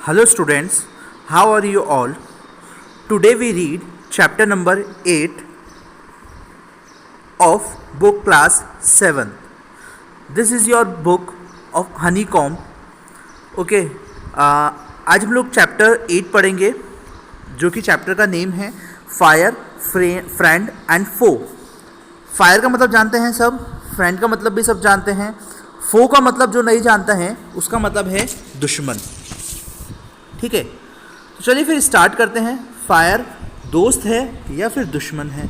Hello students, how are you all? Today we read chapter number 8 of book class 7. This is your book of honeycomb. Okay, आज हम लोग chapter 8 पढ़ेंगे जो कि chapter का name है fire, friend and foe. Fire का मतलब जानते हैं सब, फ्रेंड का मतलब भी सब जानते हैं, फो का मतलब जो नहीं जानता है उसका मतलब है दुश्मन। ठीक है, तो चलिए फिर स्टार्ट करते हैं। फायर दोस्त है या फिर दुश्मन है,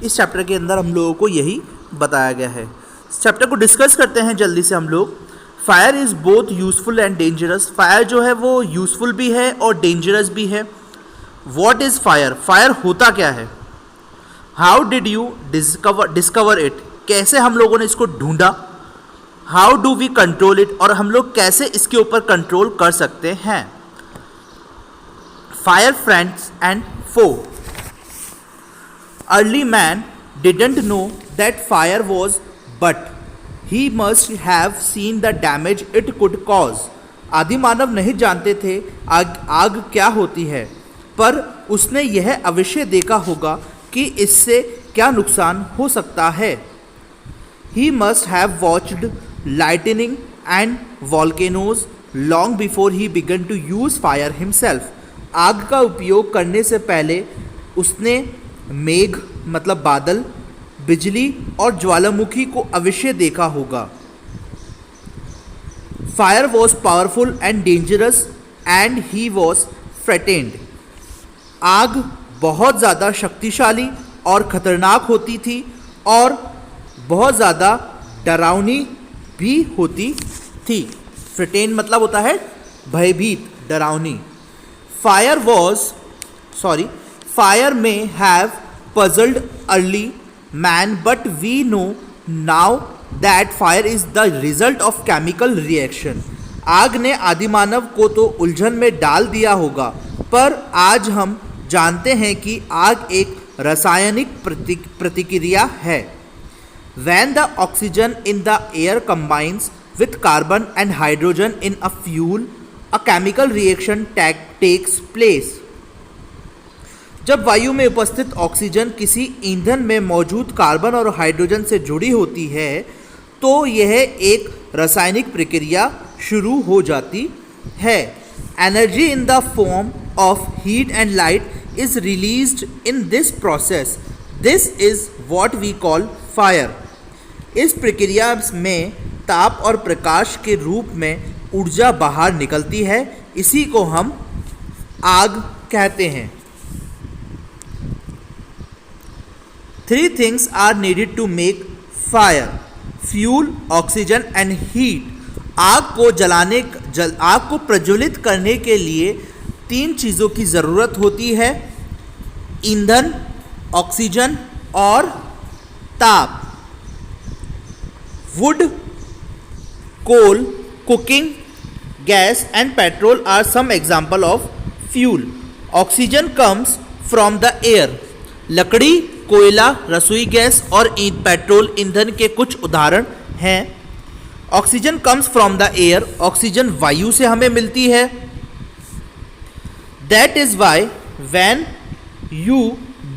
इस चैप्टर के अंदर हम लोगों को यही बताया गया है। इस चैप्टर को डिस्कस करते हैं जल्दी से हम लोग। Fire is both useful and dangerous. Fire जो है वो यूज़फुल भी है और डेंजरस भी है। What is fire? फायर होता क्या है? How did you discover it? कैसे हम लोगों ने इसको ढूंढा? How do we control it? और हम लोग कैसे इसके ऊपर कंट्रोल कर सकते हैं? Fire, friends and foe. Early man didn't know that fire was, but he must have seen the damage it could cause. आदि मानव नहीं जानते थे आग क्या होती है, पर उसने यह अवश्य देखा होगा कि इससे क्या नुकसान हो सकता है। He must have watched lightning and volcanoes long before he began to use fire himself. आग का उपयोग करने से पहले उसने मेघ मतलब बादल, बिजली और ज्वालामुखी को अवश्य देखा होगा। Fire was powerful and dangerous and he was frightened. आग बहुत ज़्यादा शक्तिशाली और ख़तरनाक होती थी और बहुत ज़्यादा डरावनी भी होती थी। फ्रेटेंड मतलब होता है भयभीत, डरावनी। Fire may have puzzled early man, but we know now that fire is the result of chemical reaction. आग ने आदिमानव को तो उलझन में डाल दिया होगा, पर आज हम जानते हैं कि आग एक रासायनिक प्रतिक्रिया है। When the oxygen in the air combines with carbon and hydrogen in a fuel, a chemical reaction takes place. जब वायु में उपस्थित ऑक्सीजन किसी ईंधन में मौजूद कार्बन और हाइड्रोजन से जुड़ी होती है तो यह एक रासायनिक प्रक्रिया शुरू हो जाती है। Energy in the form of heat and light is released in this process. This is what we call fire. इस प्रक्रिया में ताप और प्रकाश के रूप में ऊर्जा बाहर निकलती है, इसी को हम आग कहते हैं। 3 things are needed to make fire: fuel, oxygen and heat. आग को प्रज्वलित करने के लिए 3 चीज़ों की ज़रूरत होती है: ईंधन, ऑक्सीजन और ताप। Wood, coal, cooking gas and petrol are some example of fuel. Oxygen comes from the air. लकड़ी, कोयला, रसोई गैस और पेट्रोल ईंधन के कुछ उदाहरण हैं। Oxygen comes from the air. Oxygen वायु से हमें मिलती है। That is why when you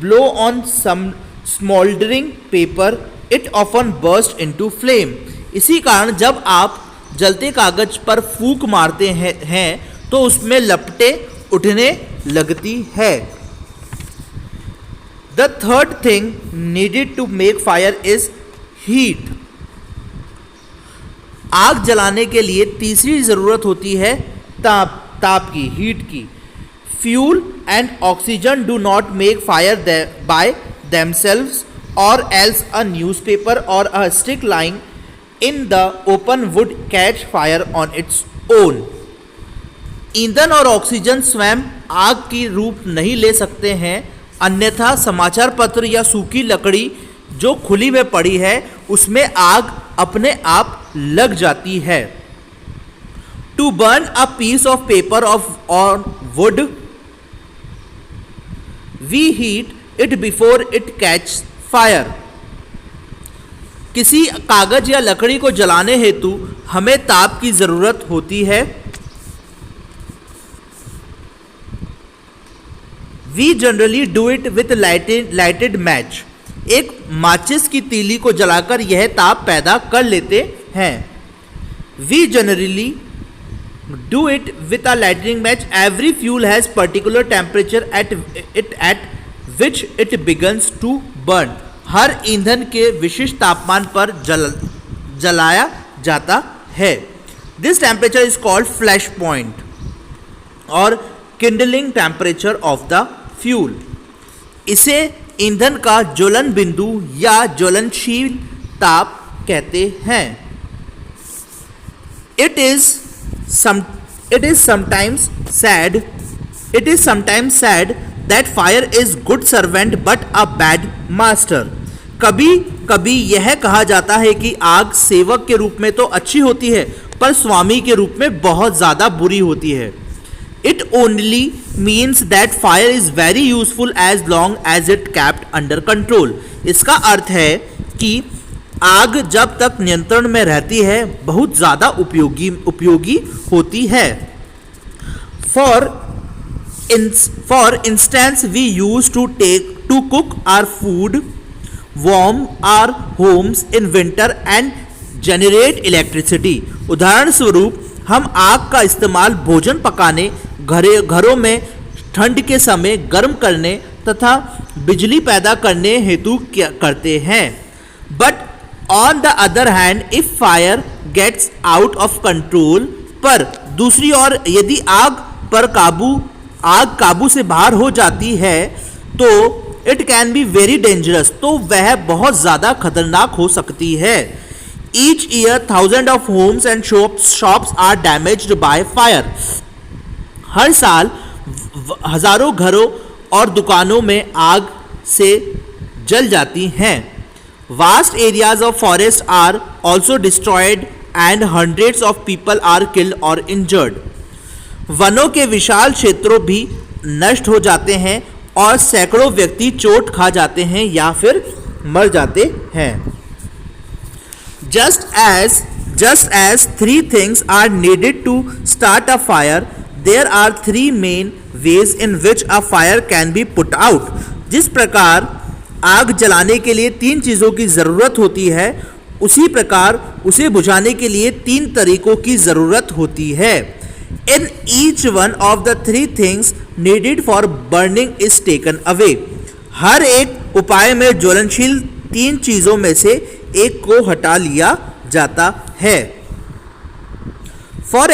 blow on some smoldering paper, it often bursts into flame. इसी कारण जब आप जलते कागज पर फूंक मारते हैं तो उसमें लपटें उठने लगती है। The third thing needed to make fire is heat. आग जलाने के लिए तीसरी जरूरत होती है ताप की, हीट की। Fuel and oxygen do not make fire by themselves और एल्स अ न्यूज़पेपर और a stick lying in the open would catch fire on its own. ईंधन और ऑक्सीजन स्वयं आग की रूप नहीं ले सकते हैं, अन्यथा समाचार पत्र या सूखी लकड़ी जो खुली में पड़ी है उसमें आग अपने आप लग जाती है। To burn a piece of paper or wood, we heat it before it catches fire. किसी कागज या लकड़ी को जलाने हेतु हमें ताप की ज़रूरत होती है। We generally do it with lighted match. एक माचिस की तीली को जलाकर यह ताप पैदा कर लेते हैं। We generally do it with a lighting match. Every fuel has particular temperature at which it begins to burn. हर ईंधन के विशिष्ट तापमान पर जलाया जाता है। This temperature is called flash point और kindling temperature of the fuel. इसे ईंधन का ज्वलन बिंदु या ज्वलनशील ताप कहते हैं। It is sometimes sad that fire is good servant but a bad master. कभी कभी यह कहा जाता है कि आग सेवक के रूप में तो अच्छी होती है पर स्वामी के रूप में बहुत ज़्यादा बुरी होती है। It only means that fire is very useful as long as it kept under control। इसका अर्थ है कि आग जब तक नियंत्रण में रहती है बहुत ज़्यादा उपयोगी होती है। For instance, we used to cook our food, warm our homes in winter and generate electricity। उदाहरण स्वरूप हम आग का इस्तेमाल भोजन पकाने, घरों में ठंड के समय गर्म करने तथा बिजली पैदा करने हेतु करते हैं। But on the other hand if fire gets out of control, पर दूसरी ओर यदि आग काबू से बाहर हो जाती है तो it can be very dangerous, तो वह बहुत ज़्यादा खतरनाक हो सकती है। Each year, thousands of homes and shops are damaged by fire। हर साल हजारों घरों और दुकानों में आग से जल जाती हैं। Vast areas of forest are also destroyed and hundreds of people are killed or injured। वनों के विशाल क्षेत्रों भी नष्ट हो जाते हैं और सैकड़ों व्यक्ति चोट खा जाते हैं या फिर मर जाते हैं। Just as three things are needed to start a fire, there are three main ways in which a fire can be put out। जिस प्रकार आग जलाने के लिए तीन चीज़ों की ज़रूरत होती है, उसी प्रकार उसे बुझाने के लिए तीन तरीकों की ज़रूरत होती है। In each one of the three things needed for burning is taken away। हर एक उपाय में ज्वलनशील तीन चीज़ों में से एक को हटा लिया जाता है। For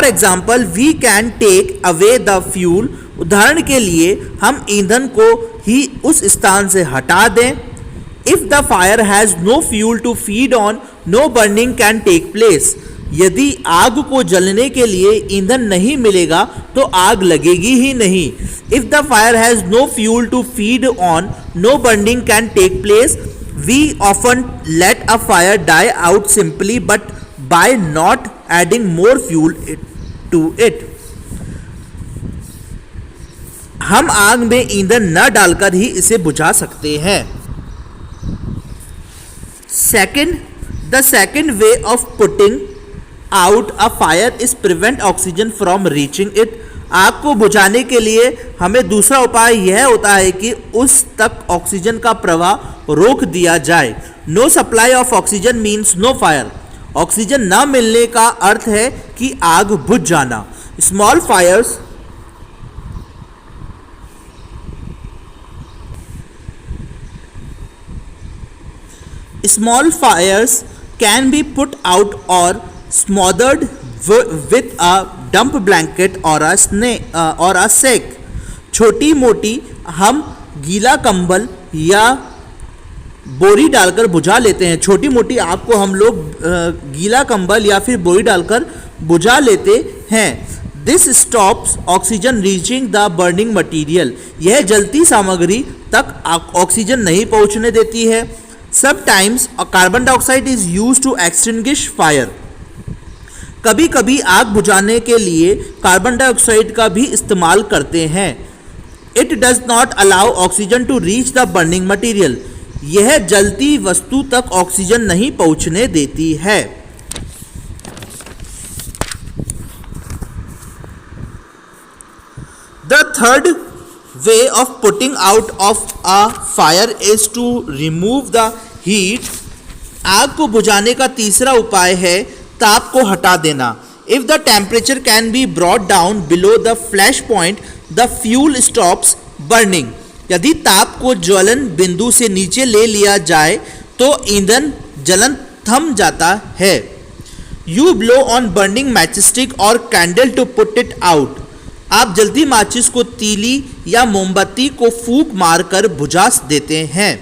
example we can take away the fuel. उदाहरण के लिए हम ईंधन को ही उस स्थान से हटा दें। If the fire has no fuel to feed on, no burning can take place. यदि आग को जलने के लिए ईंधन नहीं मिलेगा तो आग लगेगी ही नहीं। If the fire has no fuel to feed on, no burning can take place. We often let a fire die out simply but by not adding more fuel to it। हम आग में ईंधन न डालकर ही इसे बुझा सकते हैं। The second way of putting out a fire is prevent oxygen from reaching it। आग को बुझाने के लिए हमें दूसरा उपाय यह होता है कि उस तक ऑक्सीजन का प्रवाह रोक दिया जाए। No supply of oxygen means no fire. Oxygen न मिलने का अर्थ है कि आग बुझ जाना। Small fires can be put out और smothered with a dump blanket or a sack। छोटी मोटी हम गीला कंबल या बोरी डालकर बुझा लेते हैं। छोटी मोटी आग को हम लोग गीला कंबल या फिर बोरी डालकर बुझा लेते हैं। This stops oxygen reaching the burning material. यह जलती सामग्री तक ऑक्सीजन नहीं पहुंचने देती है। Sometimes carbon dioxide is used to extinguish fire. कभी कभी आग बुझाने के लिए कार्बन डाइऑक्साइड का भी इस्तेमाल करते हैं। It does not allow oxygen to reach the burning material. यह जलती वस्तु तक ऑक्सीजन नहीं पहुंचने देती है। The The third way of putting out of a fire is to remove the heat. आग को बुझाने का तीसरा उपाय है ताप को हटा देना. If the temperature can be brought down below the flash point, the fuel stops burning. यदि ताप को ज्वलन बिंदु से नीचे ले लिया जाए तो ईंधन जलन थम जाता है. You blow on burning matchstick or candle to put it out. आप जल्दी माचिस को तीली या मोमबत्ती को फूंक मारकर बुझा देते हैं.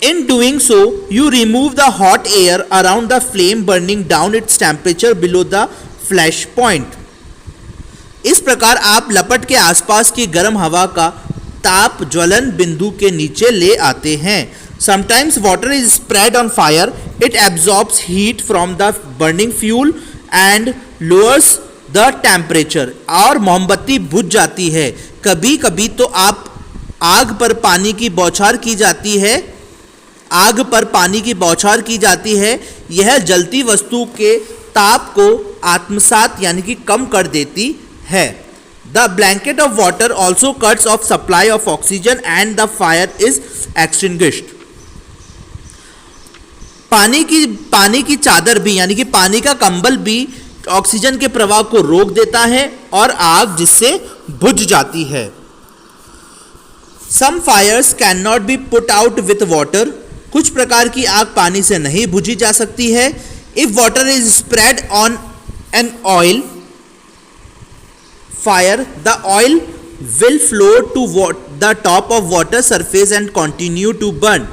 In doing so, you remove the hot air around the flame, burning down its temperature below the flash point. इस प्रकार आप लपट के आसपास की गर्म हवा का ताप ज्वलन बिंदु के नीचे ले आते हैं. Sometimes water is spread on fire. It absorbs heat from the burning fuel and lowers the temperature. और मोमबत्ती बुझ जाती है. कभी कभी तो आग पर पानी की बौछार की जाती है. यह जलती वस्तु के ताप को आत्मसात यानी कि कम कर देती है. The blanket of water also cuts off supply of oxygen and the fire is extinguished. पानी की चादर भी यानी कि पानी का कंबल भी ऑक्सीजन के प्रवाह को रोक देता है और आग जिससे बुझ जाती है. Some fires cannot be put out with water. कुछ प्रकार की आग पानी से नहीं बुझी जा सकती है. If water is spread on an oil fire, the oil will flow to the top of water surface and continue to burn.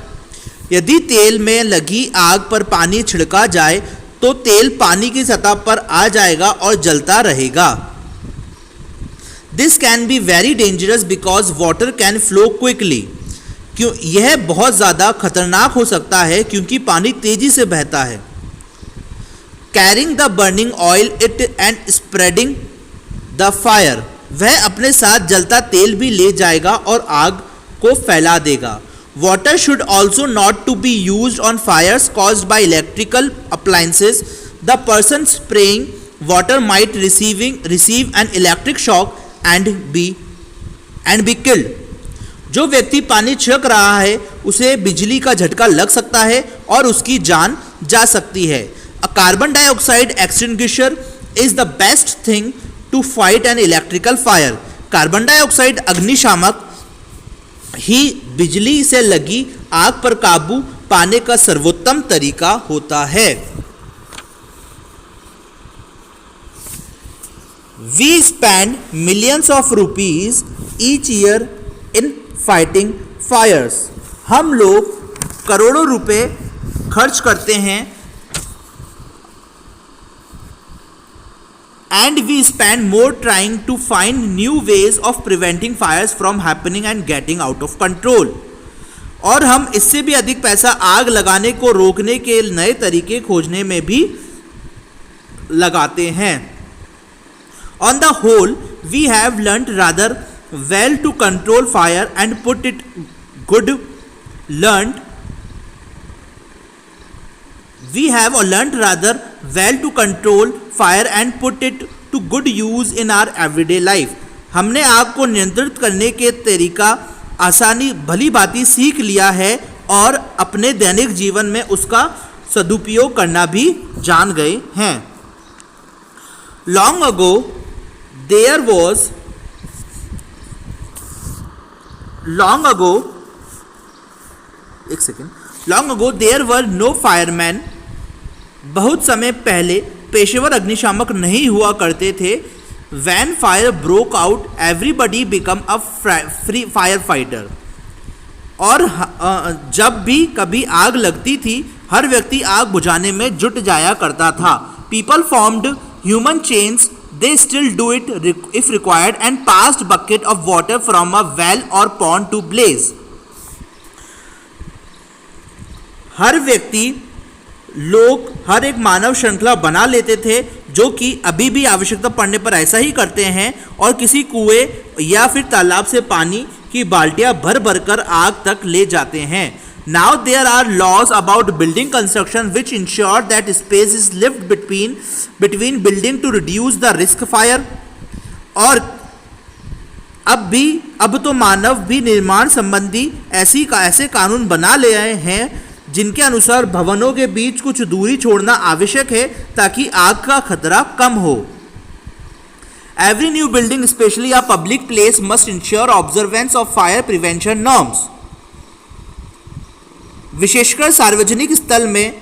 यदि तेल में लगी आग पर पानी छिड़का जाए तो तेल पानी की सतह पर आ जाएगा और जलता रहेगा. This can be very dangerous because water can flow quickly. क्यों यह बहुत ज़्यादा खतरनाक हो सकता है क्योंकि पानी तेजी से बहता है. Carrying the burning oil it and spreading the fire. वह अपने साथ जलता तेल भी ले जाएगा और आग को फैला देगा. Water should also not to be used on fires caused by electrical appliances. The person spraying water might receive an electric shock and be killed. जो व्यक्ति पानी छिड़क रहा है उसे बिजली का झटका लग सकता है और उसकी जान जा सकती है. A carbon dioxide extinguisher is the best thing to fight an electrical fire. Carbon dioxide अग्निशामक ही बिजली से लगी आग पर काबू पाने का सर्वोत्तम तरीका होता है. We spend millions of rupees each year in fighting fires. हम लोग करोड़ों रुपए खर्च करते हैं and we spend more trying to find new ways of preventing fires from happening and getting out of control. और हम इससे भी अधिक पैसा आग लगाने को रोकने के नए तरीके खोजने में भी लगाते हैं. On the whole, we have learnt rather well to control fire and put it We have learnt rather well to control fire and put it to good use in our everyday life. हमने आग को नियंत्रित करने के तरीका आसानी भली भांति सीख लिया है और अपने दैनिक जीवन में उसका सदुपयोग करना भी जान गए हैं. Long ago there were no firemen. बहुत समय पहले पेशेवर अग्निशामक नहीं हुआ करते थे. When fire broke out, everybody become a free firefighter. और जब भी कभी आग लगती थी हर व्यक्ति आग बुझाने में जुट जाया करता था. People formed human chains. They still do it if required and passed bucket of water from a well or pond to blaze. हर एक मानव श्रृंखला बना लेते थे जो कि अभी भी आवश्यकता पड़ने पर ऐसा ही करते हैं और किसी कुएं या फिर तालाब से पानी की बाल्टियां भर भर कर आग तक ले जाते हैं. Now there are laws about building construction which ensure that space is left between building to reduce the risk fire. और अब तो मानव भी निर्माण संबंधी ऐसे कानून बना ले आए हैं जिनके अनुसार भवनों के बीच कुछ दूरी छोड़ना आवश्यक है ताकि आग का खतरा कम हो। Every new building specially a public place must ensure observance of fire prevention norms. विशेषकर सार्वजनिक स्थल में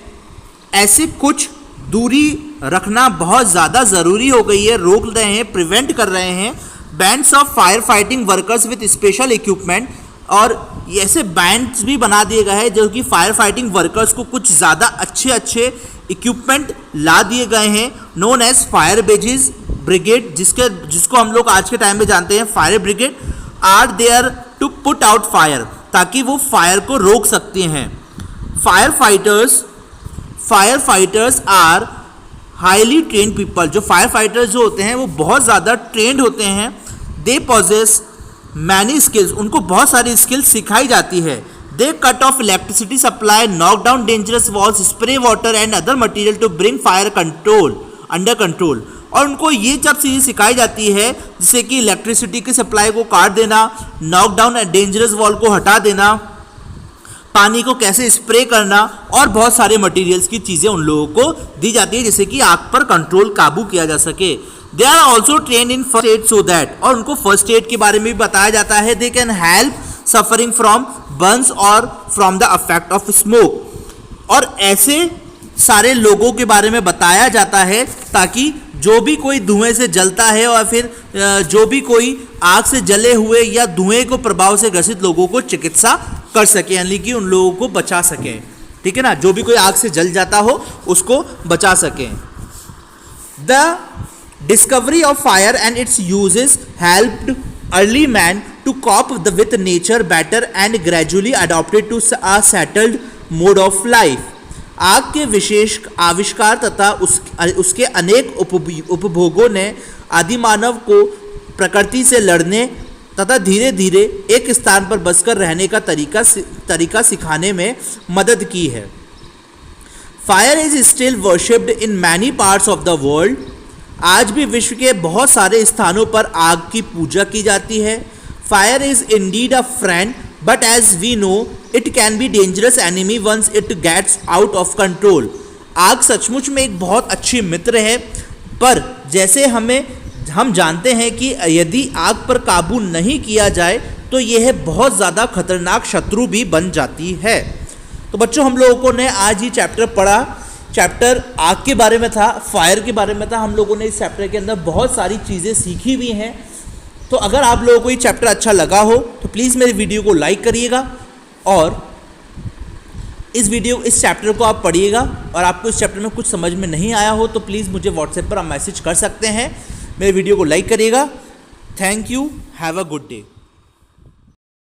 ऐसे कुछ दूरी रखना बहुत ज़्यादा ज़रूरी हो गई है, रोक रहे हैं, प्रिवेंट कर रहे हैं। Bands of fire fighting workers with special equipment, और ऐसे बैंड्स भी बना दिए गए हैं जो कि फायर फाइटिंग वर्कर्स को कुछ ज़्यादा अच्छे इक्विपमेंट ला दिए गए हैं, नोन एज फायर ब्रिगेड, जिसको हम लोग आज के टाइम में जानते हैं fire brigade, are there to put out fire, ताकि वो फायर को रोक सकते हैं। Fire fighters are highly trained people, जो फायर फाइटर्स जो होते हैं वो बहुत ज़्यादा ट्रेंड होते हैं। दे पॉजेस मैनी स्किल्स, उनको बहुत सारी स्किल्स सिखाई जाती है। They cut off electricity supply, knock down dangerous walls, spray water and other material to bring fire under control. और उनको ये सब चीज़ें सिखाई जाती है जिससे कि इलेक्ट्रिसिटी की सप्लाई को काट देना, नॉक डाउन डेंजरस वॉल को हटा देना, पानी को कैसे स्प्रे करना, और बहुत सारे मटेरियल्स की चीज़ें उन लोगों को दी जाती है जिससे कि आग पर कंट्रोल काबू किया जा सके। They are also train in first aid so that, और उनको फर्स्ट एड के बारे में भी बताया जाता है। They can help suffering from burns और from the effect of smoke, और ऐसे सारे लोगों के बारे में बताया जाता है ताकि जो भी कोई धुएं से जलता है और फिर जो भी कोई आग से जले हुए या धुएं को प्रभाव से ग्रसित लोगों को चिकित्सा कर सके, यानी कि उन लोगों को बचा सके। ठीक है ना, जो भी कोई आग से जल जाता हो उसको बचा सके। The discovery of fire and its uses helped early man to cope with nature better and gradually adopted to a settled mode of life. आग के विशेष आविष्कार तथा उसके अनेक उपभोगों ने आदिमानव को प्रकृति से लड़ने तथा धीरे धीरे एक स्थान पर बसकर रहने का तरीका सिखाने में मदद की है। Fire is still worshipped in many parts of the world. आज भी विश्व के बहुत सारे स्थानों पर आग की पूजा की जाती है। Fire is indeed a friend, but as we know it can be dangerous enemy once it gets out of control। आग सचमुच में एक बहुत अच्छी मित्र है, पर जैसे हम जानते हैं कि यदि आग पर काबू नहीं किया जाए तो यह बहुत ज़्यादा खतरनाक शत्रु भी बन जाती है। तो बच्चों, हम लोगों ने आज ये चैप्टर पढ़ा। चैप्टर आग के बारे में था, फायर के बारे में था। हम लोगों ने इस चैप्टर के अंदर बहुत सारी चीज़ें सीखी भी हैं। तो अगर आप लोगों को ये चैप्टर अच्छा लगा हो तो प्लीज़ मेरी वीडियो को लाइक करिएगा और इस चैप्टर को आप पढ़िएगा। और आपको इस चैप्टर में कुछ समझ में नहीं आया हो तो प्लीज़ मुझे व्हाट्सएप पर आप मैसेज कर सकते हैं। मेरे वीडियो को लाइक करिएगा। Thank you, have a good day.